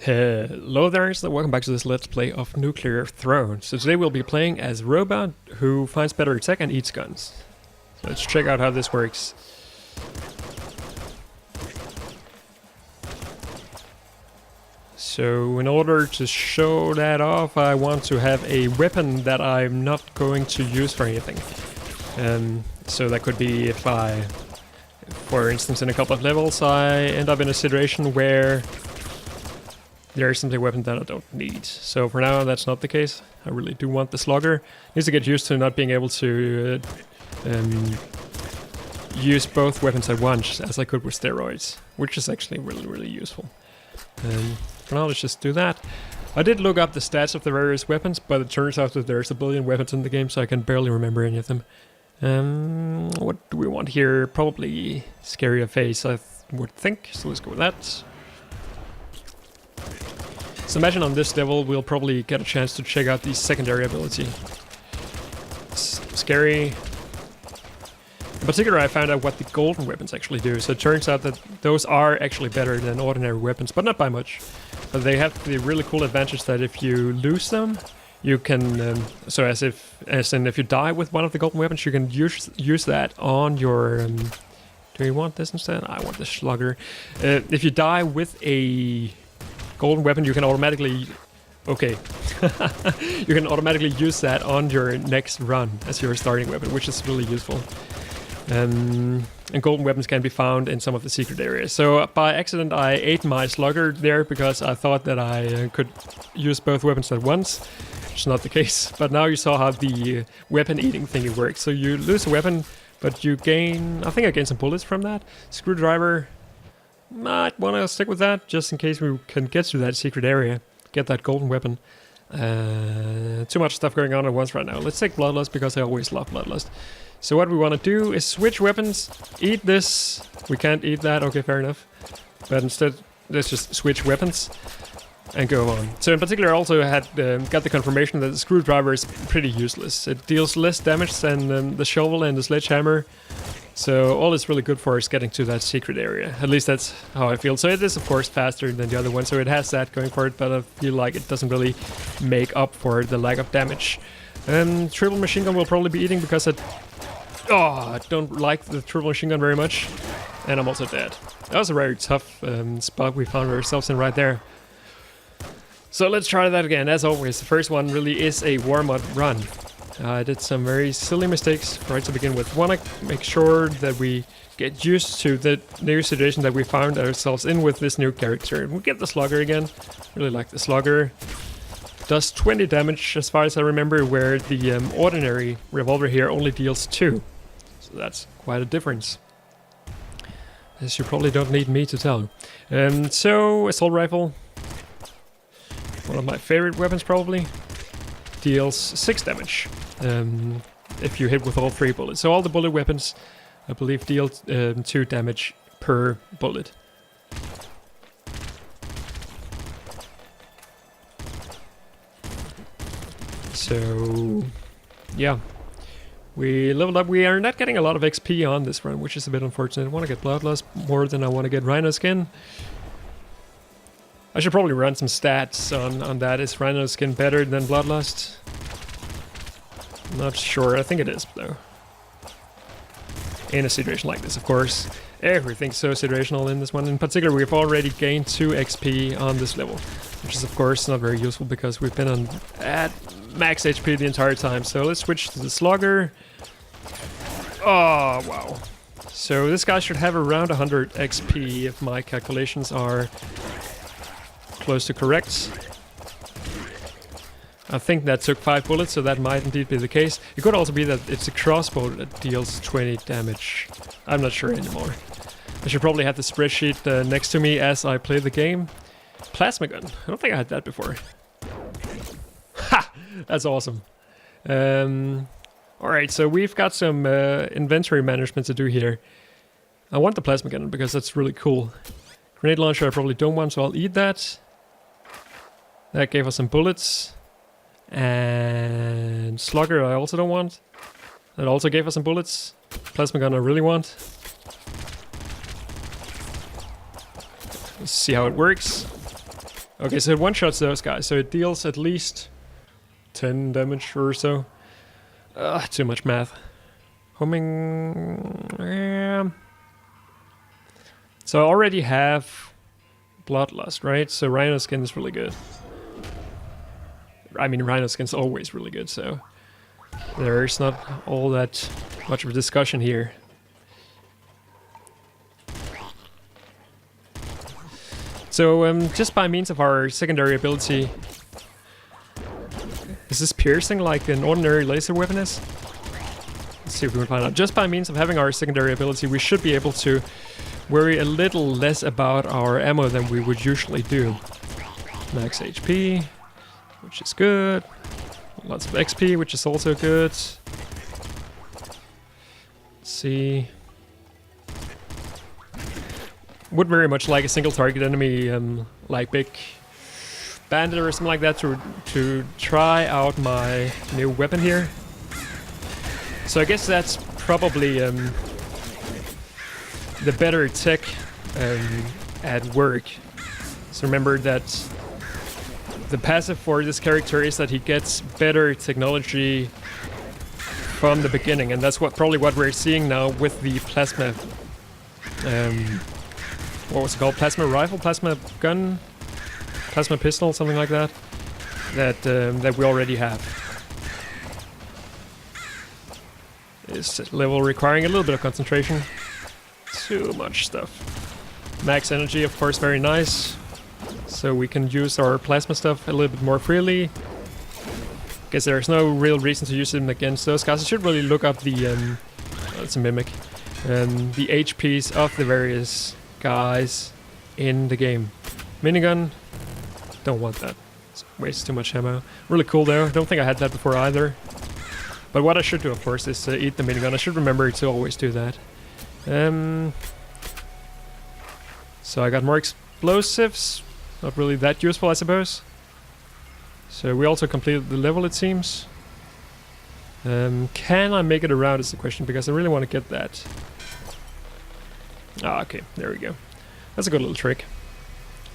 Hello there, and welcome back to this Let's Play of Nuclear Throne. So today we'll be playing as Robot, who finds better attack and eats guns. So let's check out how this works. So in order to show that off, I want to have a weapon that I'm not going to use for anything. So that could be if I, for instance, in a couple of levels, I end up in a situation where there is simply a weapon that I don't need. So for now, that's not the case. I really do want the Slugger. Needs to get used to not being able to use both weapons at once, as I could with steroids, which is actually really useful. For now, let's just do that. I did look up the stats of the various weapons, but it turns out that there's a billion weapons in the game, so I can barely remember any of them. What do we want here? Probably scarier face, I would think. So let's go with that. So imagine on this level we'll probably get a chance to check out the secondary ability. It's scary. In particular, I found out what the golden weapons actually do. So it turns out that those are actually better than ordinary weapons, but not by much. But they have the really cool advantage that if you lose them, you can, so as in if you die with one of the golden weapons, you can use that on your, do you want this instead? I want the Slugger. If you die with a golden weapon, you can automatically, you can automatically use that on your next run as your starting weapon, which is really useful. And golden weapons can be found in some of the secret areas. So by accident I ate my Slugger there because I thought that I could use both weapons at once, which is not the case. But now you saw how the weapon eating thingy works. So you lose a weapon, but you gain, I think I gained some bullets from that. Screwdriver, might want to stick with that, just in case we can get to that secret area, get that golden weapon. Too much stuff going on at once right now. Let's take Bloodlust, because I always love Bloodlust. So what we want to do is switch weapons, eat this. We can't eat that, okay, fair enough. But instead, let's just switch weapons and go on. So in particular, I also had got the confirmation that the screwdriver is pretty useless. It deals less damage than the shovel and the sledgehammer. So all it's really good for is getting to that secret area. At least that's how I feel. So it is of course faster than the other one, so it has that going for it, but I feel like it doesn't really make up for the lack of damage. Triple machine gun will probably be eating because I don't like the triple machine gun very much. And I'm also dead. That was a very tough spot we found ourselves in right there. So let's try that again. As always, the first one really is a warm-up run. I did some very silly mistakes right to begin with. Want to make sure that we get used to the new situation that we found ourselves in with this new character. We get the Slugger again. Really like the Slugger. Does 20 damage as far as I remember, where the ordinary revolver here only deals 2. So that's quite a difference. As you probably don't need me to tell. So, assault rifle. One of my favorite weapons probably. Deals 6 damage if you hit with all 3 bullets. So all the bullet weapons, I believe, deal 2 damage per bullet. So yeah, we leveled up. We are not getting a lot of XP on this run, which is a bit unfortunate. I want to get Bloodlust more than I want to get Rhino Skin. I should probably run some stats on that. Is Rhino Skin better than Bloodlust? Not sure. I think it is, though. In a situation like this, of course. Everything's so situational in this one. In particular, we've already gained 2 XP on this level, which is, of course, not very useful because we've been at max HP the entire time. So let's switch to the Slugger. Oh, wow. So this guy should have around 100 XP if my calculations are close to correct. I think that took 5 bullets, so that might indeed be the case. It could also be that it's a crossbow that deals 20 damage. I'm not sure anymore. I should probably have the spreadsheet next to me as I play the game. Plasma gun. I don't think I had that before. Ha! That's awesome. Alright, so we've got some inventory management to do here. I want the plasma gun because that's really cool. Grenade launcher I probably don't want, so I'll eat that. That gave us some bullets. And Slugger I also don't want. That also gave us some bullets. Plasma gun I really want. Let's see how it works. Okay, so it one-shots those guys, so it deals at least 10 damage or so. Too much math. Homing... So I already have Bloodlust, right? So Rhino Skin is really good. I mean, Rhino Skin's always really good, so... There's not all that much of a discussion here. So, just by means of our secondary ability... Is this piercing like an ordinary laser weapon is? Let's see if we can find out. Just by means of having our secondary ability, we should be able to worry a little less about our ammo than we would usually do. Max HP, which is good. Lots of XP, which is also good. Let's see. Would very much like a single target enemy, like Big Bandit or something like that, to try out my new weapon here. So I guess that's probably the better tech at work. So remember that the passive for this character is that he gets better technology from the beginning, and that's probably what we're seeing now with the plasma. What was it called? Plasma rifle, plasma gun, plasma pistol, something like that. That we already have. This level requiring a little bit of concentration. Too much stuff. Max energy, of course, very nice. So we can use our plasma stuff a little bit more freely. Guess there's no real reason to use them against those guys. I should really look up the it's a mimic. The HPs of the various guys in the game. Minigun, don't want that. It wastes too much ammo. Really cool though. Don't think I had that before either. But what I should do, of course, is eat the minigun. I should remember to always do that. So I got more explosives. Not really that useful, I suppose. So we also completed the level, it seems. Can I make it around is the question, because I really want to get that. Ah, okay, there we go. That's a good little trick.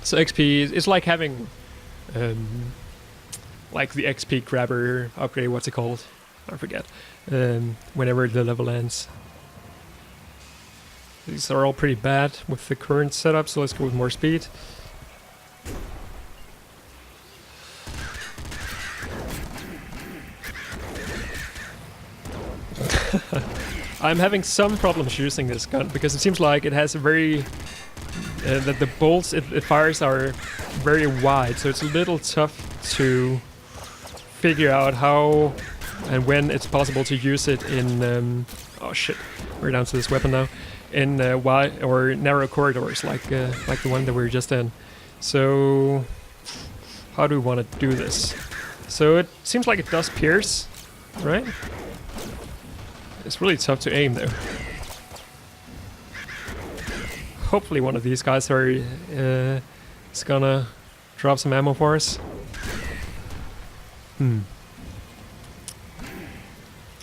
So XP is like having, like the XP grabber upgrade. What's it called? I forget. Whenever the level ends. These are all pretty bad with the current setup, so let's go with more speed. I'm having some problems using this gun because it seems like it has a very that the bolts it fires are very wide, so it's a little tough to figure out how and when it's possible to use it in oh shit, we're down to this weapon now, in wide or narrow corridors like the one that we were just in. So how do we want to do this? So it seems like it does pierce, right? It's really tough to aim though. Hopefully one of these guys is gonna drop some ammo for us.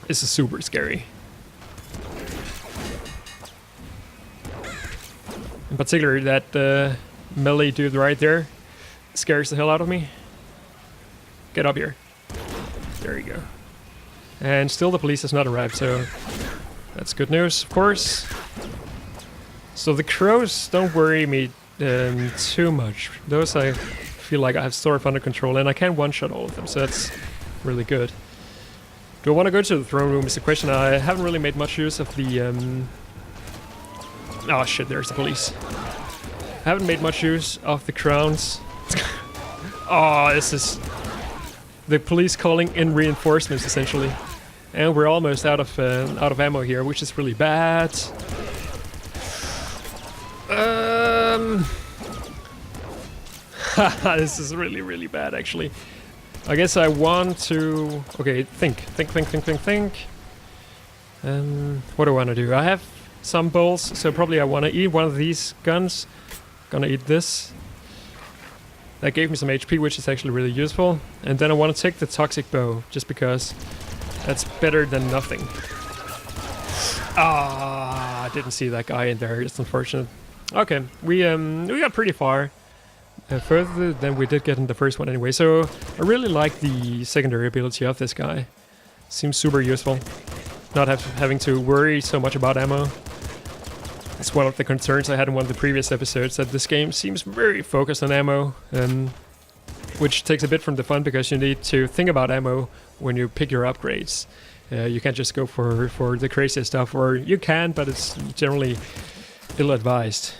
This is super scary. In particular, that melee dude right there scares the hell out of me. Get up here. There you go. And still the police has not arrived, so that's good news, of course. So the crows don't worry me too much. Those I feel like I have sort of under control, and I can one-shot all of them, so that's really good. Do I want to go to the throne room is the question. I haven't really made much use of the... Oh shit, there's the police. I haven't made much use of the crowns. Oh, this is... the police calling in reinforcements, essentially. And we're almost out of ammo here, which is really bad. This is really, really bad, actually. I guess I want to... Okay, think. What do I want to do? I have some bolts, so probably I want to eat one of these guns. Gonna eat this. That gave me some HP, which is actually really useful. And then I want to take the toxic bow, just because that's better than nothing. Ah, I didn't see that guy in there. It's unfortunate. Okay, we got pretty far. further than we did get in the first one anyway. So I really like the secondary ability of this guy. Seems super useful. Not having to worry so much about ammo. It's one of the concerns I had in one of the previous episodes, that this game seems very focused on ammo, which takes a bit from the fun because you need to think about ammo when you pick your upgrades. You can't just go for the craziest stuff, or you can, but it's generally ill-advised.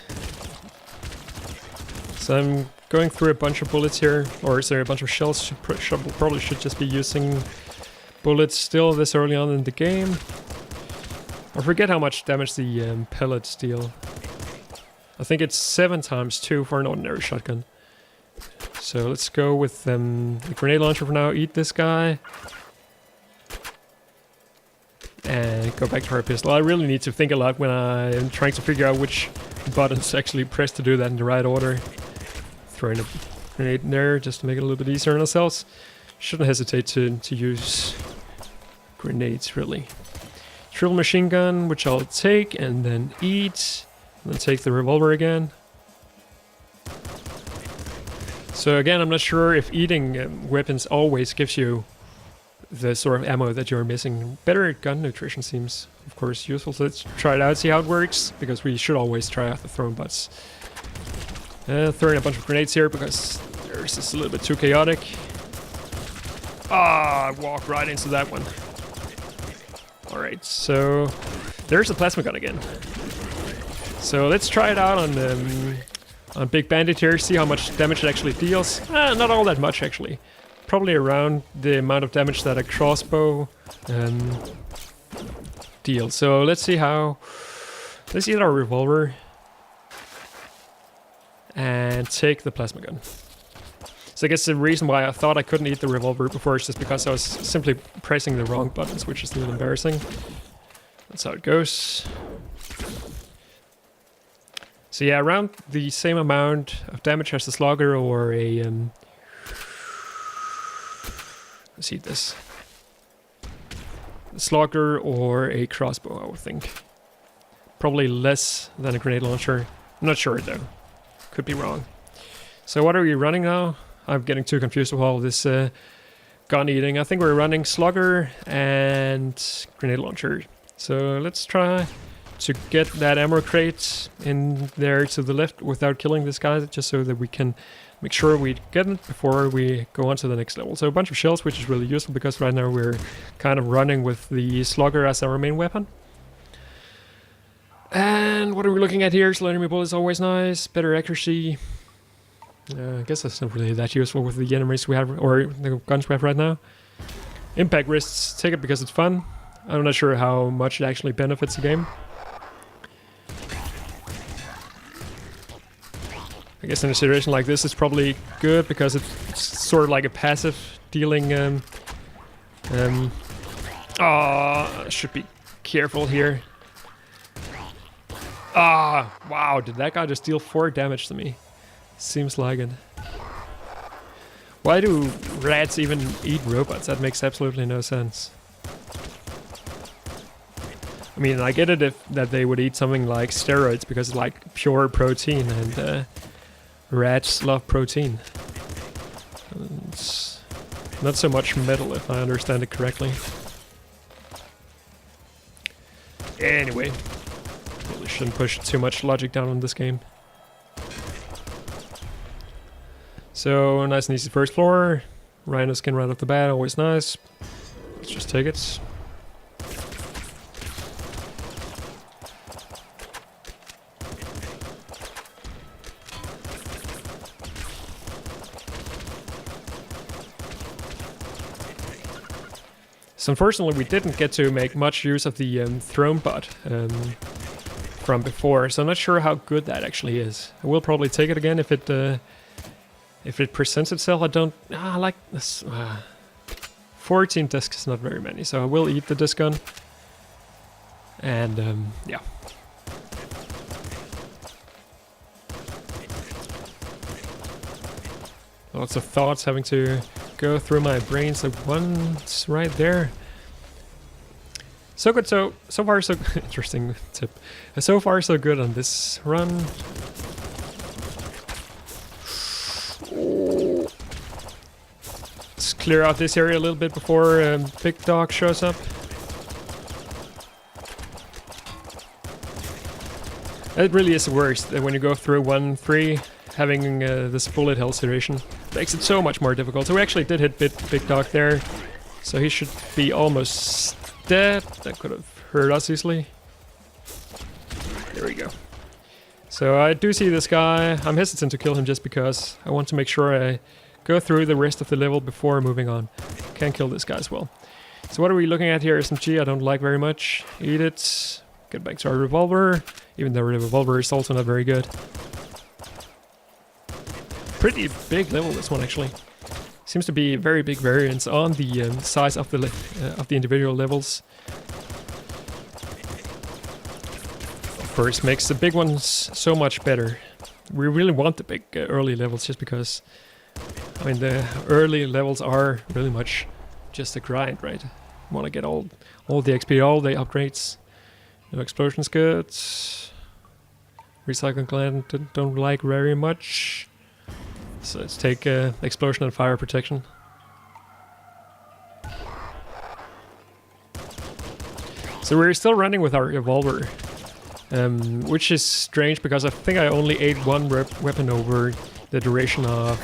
So I'm going through a bunch of bullets here, or is there a bunch of shells? Probably should just be using bullets still this early on in the game. I forget how much damage the pellets deal. I think it's 7 times 2 for an ordinary shotgun. So let's go with the grenade launcher for now. Eat this guy. And go back to our pistol. I really need to think a lot when I'm trying to figure out which buttons to actually press to do that in the right order. Throwing a grenade in there just to make it a little bit easier on ourselves. Shouldn't hesitate to use grenades, really. Triple machine gun, which I'll take and then eat. And then take the revolver again. So again, I'm not sure if eating weapons always gives you the sort of ammo that you're missing. Better gun nutrition seems, of course, useful. So let's try it out, see how it works, because we should always try out the thrown butts. Throwing a bunch of grenades here because theirs is a little bit too chaotic. Ah, I walked right into that one. Alright, so there's the plasma gun again. So let's try it out on Big Bandit here, see how much damage it actually deals. Not all that much actually. Probably around the amount of damage that a crossbow deals. So let's see how... Let's eat our revolver and take the plasma gun. So I guess the reason why I thought I couldn't eat the revolver before is just because I was simply pressing the wrong buttons, which is a little embarrassing. That's how it goes. So yeah, around the same amount of damage as the slugger or a... let's eat this. A slugger or a crossbow, I would think. Probably less than a grenade launcher. I'm not sure though. Could be wrong. So what are we running now? I'm getting too confused with all this gun eating. I think we're running slugger and grenade launcher. So let's try to get that ammo crate in there to the left without killing this guy, just so that we can make sure we get it before we go on to the next level. So a bunch of shells, which is really useful because right now we're kind of running with the slugger as our main weapon. And what are we looking at here? Slow enemy bullet is always nice. Better accuracy. I guess that's not really that useful with the enemies we have, or the guns we have right now. Impact wrists, take it because it's fun. I'm not sure how much it actually benefits the game. I guess in a situation like this, it's probably good because it's sort of like a passive dealing. Should be careful here. Wow, did that guy just deal 4 damage to me? Seems like it. Why do rats even eat robots? That makes absolutely no sense. I mean, I get it that they would eat something like steroids because it's like pure protein, and rats love protein. It's not so much metal, if I understand it correctly. Anyway, probably shouldn't push too much logic down on this game. So, nice and easy first floor. Rhino skin right off the bat, always nice. Let's just take it. So unfortunately we didn't get to make much use of the throne butt from before, so I'm not sure how good that actually is. I will probably take it again if it presents itself. I don't... I like this... 14 discs is not very many, so I will eat the disc gun. And, yeah. Lots of thoughts having to go through my brain, so one's right there. So good, so far so... Interesting tip. So far so good on this run. clear out this area a little bit before Big Dog shows up. It really is the worst when you go through 1-3, having this bullet hell situation makes it so much more difficult. So we actually did hit Big Dog there, so he should be almost dead. That could have hurt us easily. There we go. So I do see this guy. I'm hesitant to kill him just because I want to make sure I go through the rest of the level before moving on. Can't kill this guy as well. So what are we looking at here? SMG I don't like very much. Eat it. Get back to our revolver. Even though the revolver is also not very good. Pretty big level this one actually. Seems to be very big variance on the size of the individual levels. Of course, makes the big ones so much better. We really want the big early levels just because, I mean, the early levels are really much just a grind, right? You want to get all the XP, all the upgrades. No explosions good. Recycling gland don't like very much. So let's take explosion and fire protection. So we're still running with our revolver. Which is strange because I think I only ate one weapon over the duration of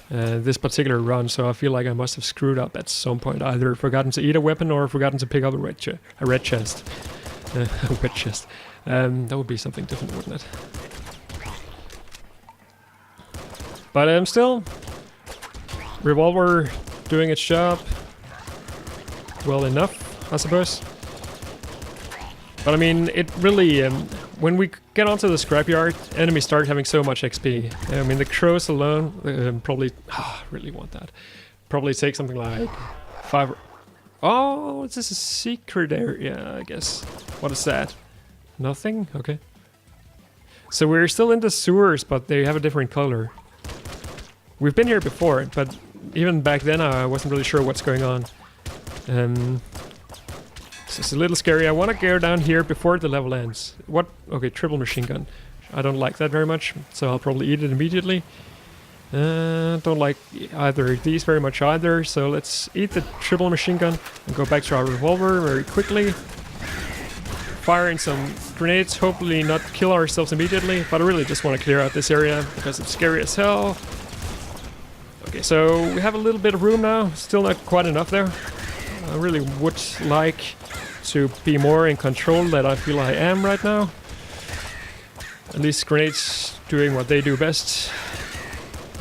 this particular run, so I feel like I must have screwed up at some point. Either forgotten to eat a weapon or forgotten to pick up a red chest. A wet chest. That would be something different, wouldn't it? But still, revolver doing its job well enough, I suppose. But I mean, it really, when we get onto the scrapyard, enemies start having so much XP. I mean, the crows alone probably, really want that. Probably take something like 5. Oh, is this a secret area, I guess? What is that? Nothing? Okay. So we're still in the sewers, but they have a different color. We've been here before, but even back then I wasn't really sure what's going on. So it's a little scary. I want to go down here before the level ends. What? Okay, triple machine gun. I don't like that very much, so I'll probably eat it immediately. Don't like either of these very much either, so let's eat the triple machine gun and go back to our revolver very quickly. Fire in some grenades, hopefully not kill ourselves immediately, but I really just want to clear out this area because it's scary as hell. Okay, so we have a little bit of room now, still not quite enough there. I really would like to be more in control than I feel I am right now. At least grenades doing what they do best.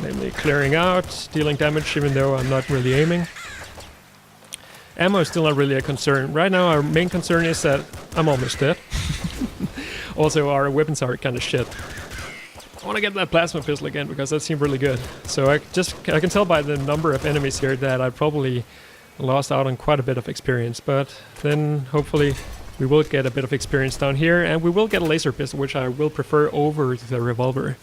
Namely clearing out, dealing damage even though I'm not really aiming. Ammo is still not really a concern. Right now our main concern is that I'm almost dead. Also our weapons are kind of shit. I want to get that plasma pistol again because that seemed really good. So I can tell by the number of enemies here that I probably lost out on quite a bit of experience, but then hopefully we will get a bit of experience down here and we will get a laser pistol, which I will prefer over the revolver.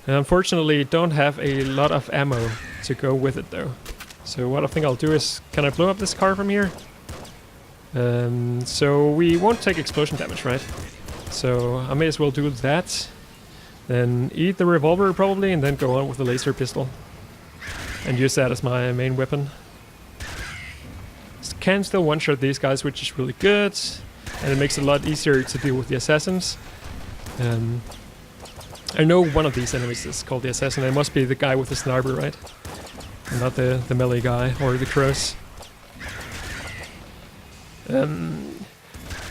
And unfortunately don't have a lot of ammo to go with it though. So what I think I'll do is, can I blow up this car from here? So we won't take explosion damage, right? So I may as well do that. Then eat the revolver probably and then go on with the laser pistol. And use that as my main weapon. Can still one-shot these guys, which is really good. And it makes it a lot easier to deal with the assassins. I know one of these enemies is called the assassin. It must be the guy with the sniper, right? And not the melee guy or the crows.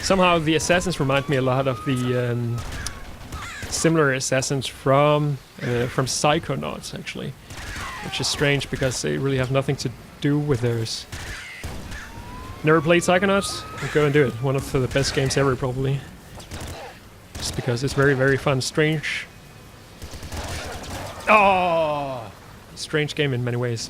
Somehow the assassins remind me a lot of the similar assassins from Psychonauts, actually. Which is strange because they really have nothing to do with those. Never played Psychonauts? Go and do it. One of the best games ever, probably. Just because it's very, very fun. Strange. Oh! Strange game in many ways.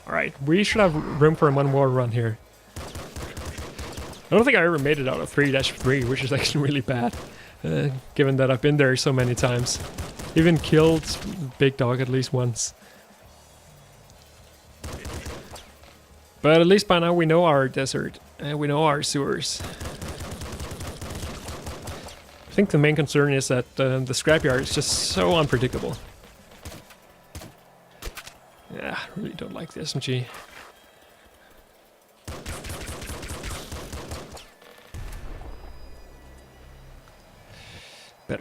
Alright, we should have room for one more run here. I don't think I ever made it out of 3-3, which is actually really bad. Given that I've been there so many times. Even killed Big Dog at least once. But at least by now we know our desert, and we know our sewers. I think the main concern is that the scrapyard is just so unpredictable. Yeah, really don't like the SMG.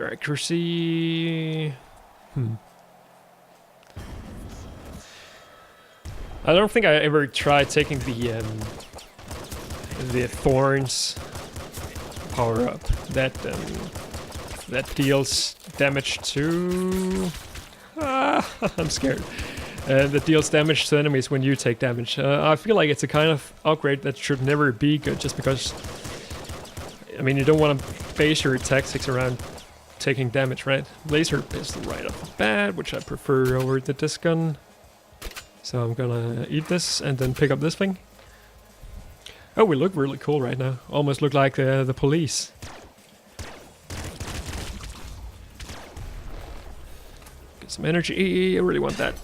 better accuracy. I don't think I ever tried taking the thorns power up. That deals damage to. I'm scared. That deals damage to enemies when you take damage. I feel like it's a kind of upgrade that should never be good, just because. I mean, you don't want to base your tactics around taking damage, right? Laser pistol right off the bat, which I prefer over the disc gun. So I'm gonna eat this and then pick up this thing. Oh, we look really cool right now. Almost look like the police. Get some energy. I really want that.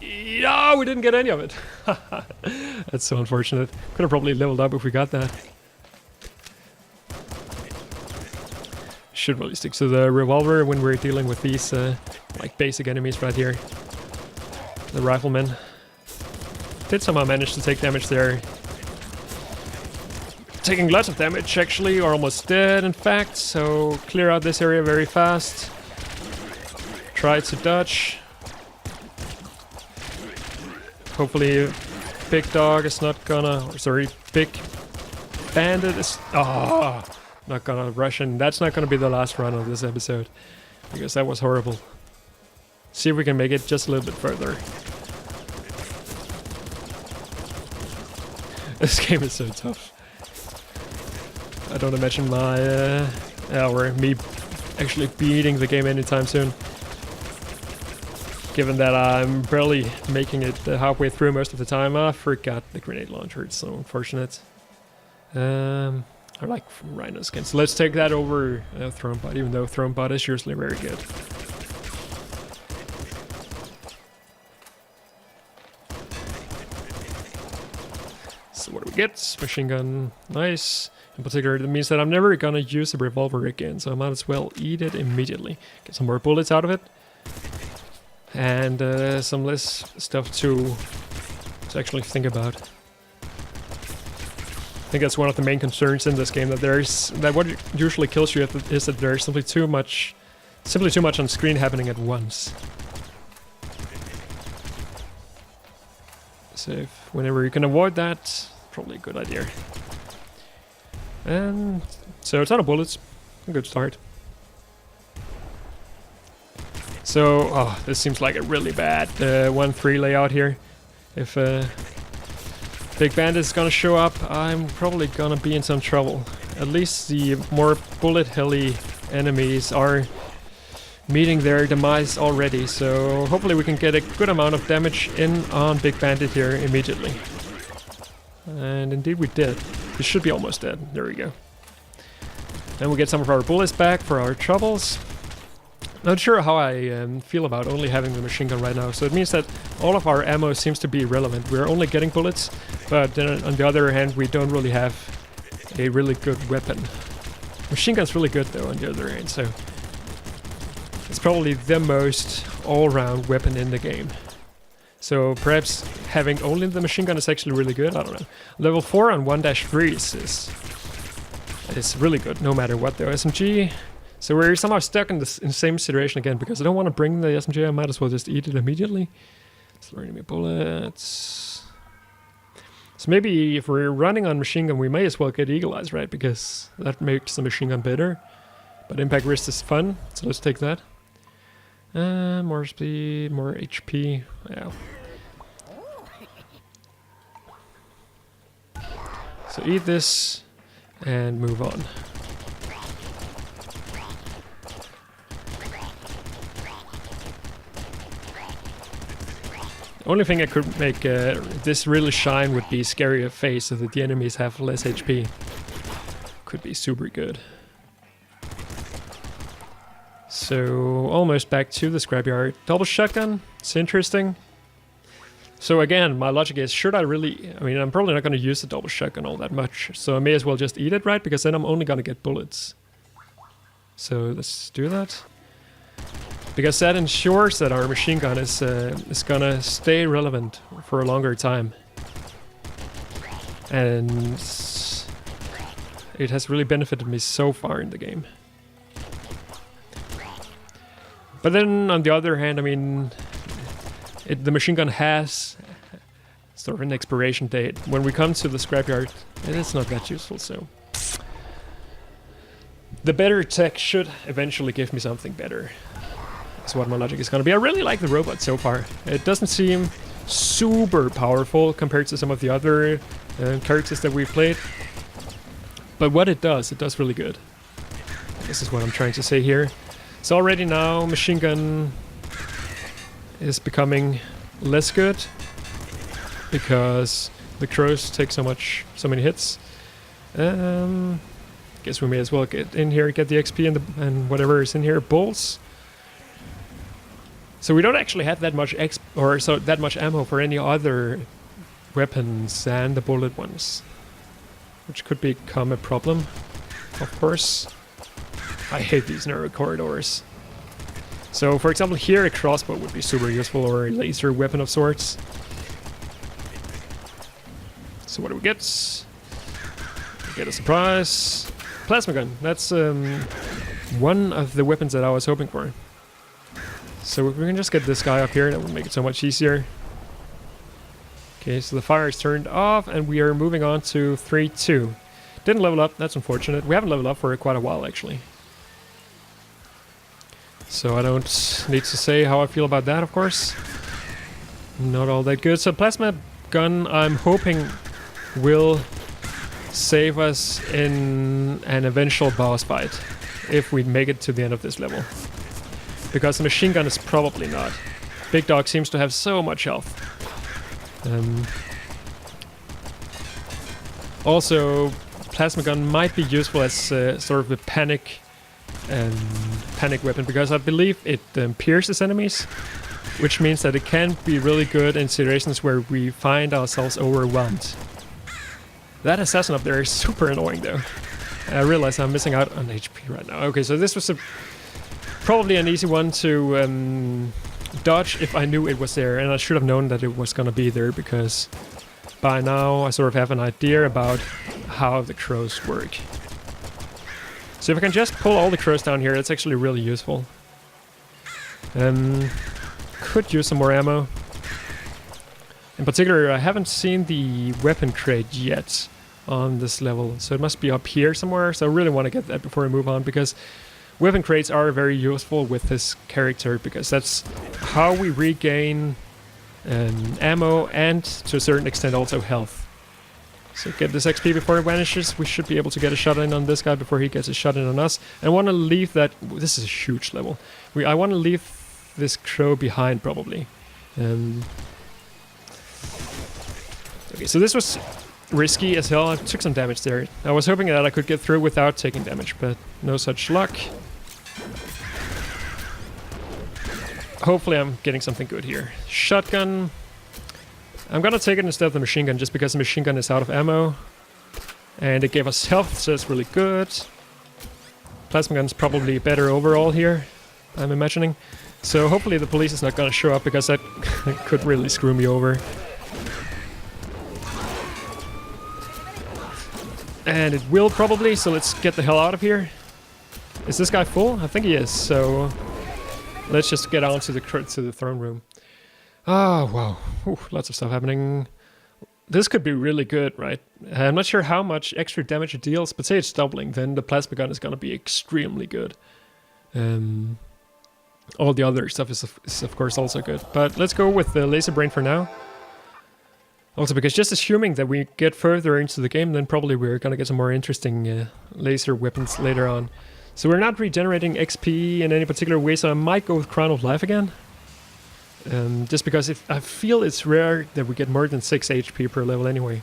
No, we didn't get any of it. That's so unfortunate. Could have probably leveled up if we got that. Should really stick to the revolver when we're dealing with these like basic enemies right here. The rifleman. Did somehow manage to take damage there. Taking lots of damage actually, or almost dead in fact, so clear out this area very fast. Try to dodge. Hopefully big dog is not gonna, or sorry, big bandit is, not gonna rush in. That's not gonna be the last run of this episode, because that was horrible. See if we can make it just a little bit further. This game is so tough. I don't imagine my, or me actually beating the game anytime soon. Given that I'm barely making it halfway through most of the time. I forgot the grenade launcher, it's so unfortunate. I like Rhino skin, so let's take that over Throne Bot, even though Throne Bot is usually very good. So what do we get? Machine gun, nice. In particular, that means that I'm never gonna use a revolver again, so I might as well eat it immediately. Get some more bullets out of it. And some less stuff to actually think about. I think that's one of the main concerns in this game, that what usually kills you is that there's simply too much on screen happening at once. So whenever you can avoid that, probably a good idea. And so a ton of bullets, a good start. So, this seems like a really bad 1-3 layout here. If Big Bandit is gonna show up, I'm probably gonna be in some trouble. At least the more bullet-helly enemies are meeting their demise already, so hopefully we can get a good amount of damage in on Big Bandit here immediately. And indeed we did. He should be almost dead. There we go. And we get some of our bullets back for our troubles. Not sure how I feel about only having the machine gun right now, so it means that all of our ammo seems to be irrelevant. We're only getting bullets, but then on the other hand we don't really have a really good weapon. Machine gun's really good though on the other hand, so it's probably the most all-round weapon in the game. So perhaps having only the machine gun is actually really good, I don't know. Level 4 on 1-3 is really good no matter what though. SMG. So we're somehow stuck in the same situation again, because I don't want to bring the SMG, I might as well just eat it immediately. It's learning me bullets. So maybe if we're running on machine gun, we may as well get Eagle Eyes, right? Because that makes the machine gun better. But impact wrist is fun, so let's take that. More speed, more HP. Yeah. So eat this and move on. Only thing I could make this really shine would be scarier face, so that the enemies have less HP. Could be super good. So almost back to the scrapyard. Double shotgun, it's interesting. So again, my logic is, should I really, I mean, I'm probably not going to use the double shotgun all that much, so I may as well just eat it, right? Because then I'm only going to get bullets. So let's do that. Because that ensures that our machine gun is gonna stay relevant for a longer time. And it has really benefited me so far in the game. But then, on the other hand, I mean, the machine gun has sort of an expiration date. When we come to the scrapyard, it's not that useful, so... The better tech should eventually give me something better. That's what my logic is gonna be. I really like the robot so far. It doesn't seem super powerful compared to some of the other characters that we've played. But what it does really good. This is what I'm trying to say here. So already now, machine gun is becoming less good because the crows take so many hits. Guess we may as well get in here, get the XP and whatever is in here. Bolts. So we don't actually have that much that much ammo for any other weapons than the bullet ones, which could become a problem, of course. I hate these narrow corridors. So, for example, here a crossbow would be super useful, or a laser weapon of sorts. So what do we get? We get a surprise. Plasma gun. That's one of the weapons that I was hoping for. So if we can just get this guy up here, that would make it so much easier. Okay, so the fire is turned off, and we are moving on to 3-2. Didn't level up, that's unfortunate. We haven't leveled up for quite a while, actually. So I don't need to say how I feel about that, of course. Not all that good. So plasma gun, I'm hoping, will save us in an eventual boss fight, if we make it to the end of this level. Because the machine gun is probably not. Big Dog seems to have so much health. Also, plasma gun might be useful as sort of a panic weapon, because I believe it pierces enemies, which means that it can be really good in situations where we find ourselves overwhelmed. That assassin up there is super annoying though. I realize I'm missing out on HP right now. Okay, so this was probably an easy one to dodge if I knew it was there, and I should have known that it was gonna be there, because by now I sort of have an idea about how the crows work. So if I can just pull all the crows down here, that's actually really useful. Could use some more ammo. In particular, I haven't seen the weapon crate yet on this level, so it must be up here somewhere. So I really want to get that before I move on, because weapon crates are very useful with this character, because that's how we regain ammo and, to a certain extent, also health. So get this XP before it vanishes. We should be able to get a shot in on this guy before he gets a shot in on us. And I want to leave that... This is a huge level. I want to leave this crow behind, probably. Okay, so this was risky as hell. I took some damage there. I was hoping that I could get through without taking damage, but no such luck. Hopefully I'm getting something good here. Shotgun. I'm gonna take it instead of the machine gun, just because the machine gun is out of ammo. And it gave us health, so it's really good. Plasma gun's probably better overall here, I'm imagining. So hopefully the police is not gonna show up, because that could really screw me over. And it will probably, so let's get the hell out of here. Is this guy full? I think he is, so... Let's just get on to the throne room. Oh, wow. Ooh, lots of stuff happening. This could be really good, right? I'm not sure how much extra damage it deals, but say it's doubling, then the plasma gun is gonna be extremely good. All the other stuff is of course also good. But let's go with the laser brain for now. Also, because just assuming that we get further into the game, then probably we're gonna get some more interesting laser weapons later on. So we're not regenerating XP in any particular way, so I might go with Crown of Life again. Just because I feel it's rare that we get more than 6 HP per level anyway.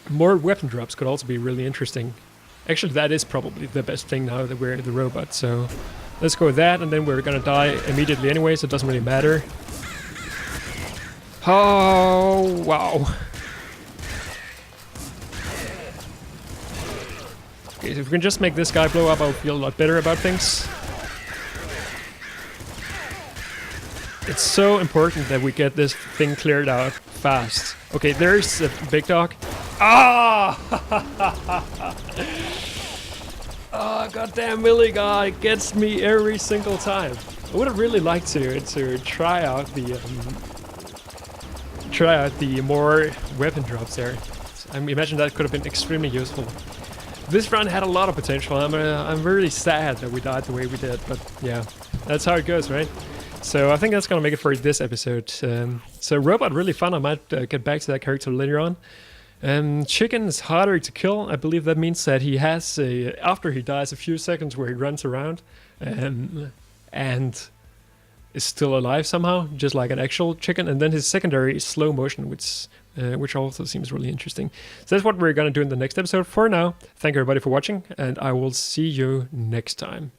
More weapon drops could also be really interesting. Actually, that is probably the best thing now that we're the robot, so let's go with that, and then we're gonna die immediately anyway, so it doesn't really matter. Oh, wow. Okay, so if we can just make this guy blow up, I'll feel a lot better about things. It's so important that we get this thing cleared out fast. Okay, there's a big dog. Ah! Oh, goddamn Millie guy gets me every single time. I would have really liked to try out the more weapon drops there. I imagine that could have been extremely useful. This run had a lot of potential. I'm really sad that we died the way we did, but yeah, that's how it goes, right? So I think that's gonna make it for this episode. So Robot, really fun. I might get back to that character later on. Chicken is harder to kill. I believe that means that he has after he dies a few seconds where he runs around and is still alive somehow, just like an actual chicken. And then his secondary is slow motion, which also seems really interesting. So that's what we're gonna do in the next episode. For now, thank you everybody for watching, and I will see you next time.